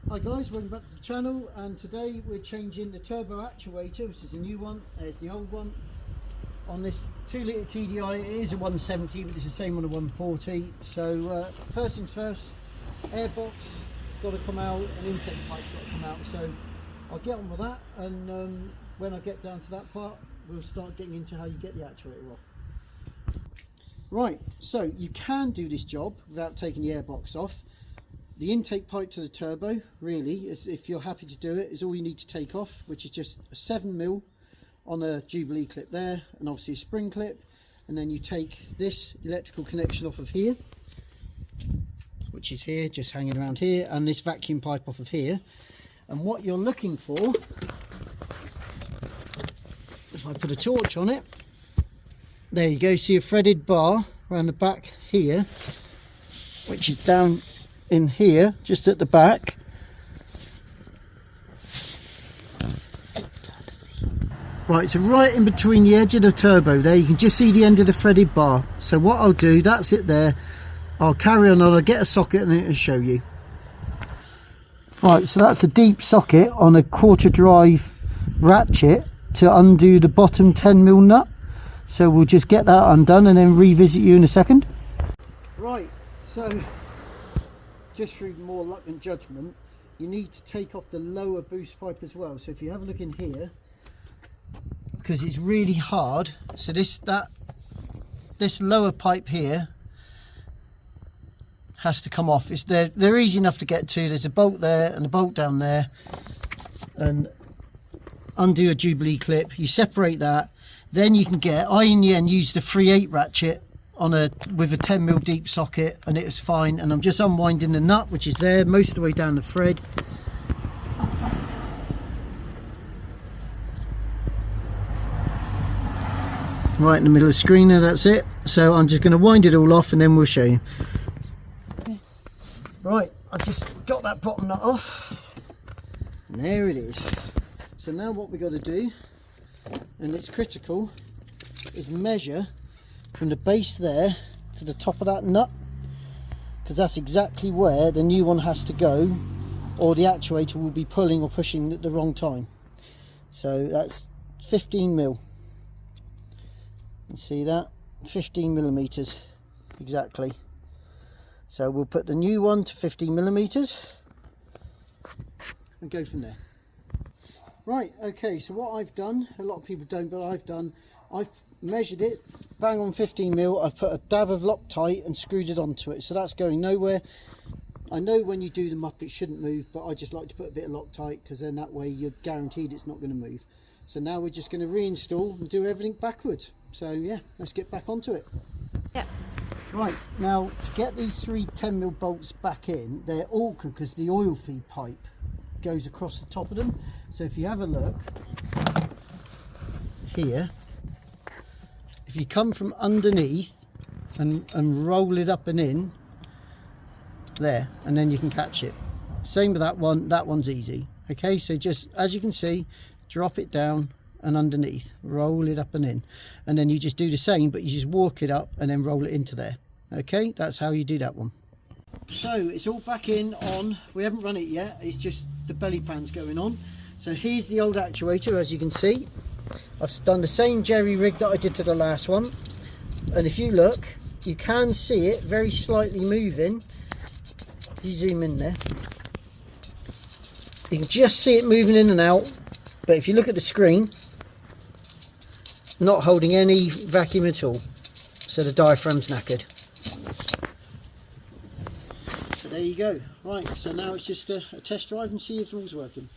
Hi guys, welcome back to the channel, and today we're changing the turbo actuator. This is a new one. There's the old one. On this 2 litre TDI it is a 170, but it's the same on a 140. So first things first, airbox got to come out and intake pipe's got to come out. So I'll get on with that, and when I get down to that part we'll start getting into how you get the actuator off. Right, so you can do this job without taking the airbox off. The intake pipe to the turbo, really, if you're happy to do it, is all you need to take off, which is just a 7mm on a Jubilee clip there, and obviously a spring clip. And then you take this electrical connection off of here, which is here, just hanging around here, and this vacuum pipe off of here. And what you're looking for, if I put a torch on it, there you go, see a threaded bar around the back here, which is down in here, just at the back. Right, so right in between the edge of the turbo there, you can just see the end of the threaded bar. So what I'll do, that's it there. I'll carry on, I'll get a socket and it'll show you. Right, so that's a deep socket on a quarter drive ratchet to undo the bottom 10mm nut. So we'll just get that undone and then revisit you in a second. Right, so just through more luck and judgment, you need to take off the lower boost pipe as well. So if you have a look in here, because it's really hard, so this lower pipe here has to come off. They're easy enough to get to. There's a bolt there and a bolt down there, and undo a Jubilee clip. You separate that, then you can get, I in the end used a 3/8 ratchet with a 10mm deep socket, and it was fine. And I'm just unwinding the nut, which is there most of the way down the thread. Right in the middle of the screen there, that's it. So I'm just going to wind it all off and then we'll show you. Right, I've just got that bottom nut off, and there it is. So now what we've got to do, and it's critical, is measure from the base there to the top of that nut, because that's exactly where the new one has to go, or the actuator will be pulling or pushing at the wrong time. So that's 15mm. You see that? 15mm exactly. So we'll put the new one to 15mm and go from there. Right, okay, so what I've done, a lot of people don't, but I've measured it, bang on 15mm. I've put a dab of Loctite and screwed it onto it, so that's going nowhere. I know when you do them up it shouldn't move, but I just like to put a bit of Loctite, because then that way you're guaranteed it's not going to move. So now we're just going to reinstall and do everything backwards. So yeah, let's get back onto it. Yeah. Right, now to get these 3 10mm bolts back in, they're awkward because the oil feed pipe goes across the top of them. So if you have a look here, if you come from underneath and roll it up and in there, and then you can catch it. Same with that one's easy. Okay, so just as you can see, drop it down and underneath, roll it up and in, and then you just do the same, but you just walk it up and then roll it into there. Okay, that's how you do that one. So it's all back in on. We haven't run it yet, it's just the belly pan's going on. So here's the old actuator. As you can see, I've done the same jerry rig that I did to the last one, and if you look, you can see it very slightly moving. If you zoom in there, you can just see it moving in and out. But if you look at the screen, not holding any vacuum at all, so the diaphragm's knackered. So there you go. Right, so now it's just a test drive and see if it all's working.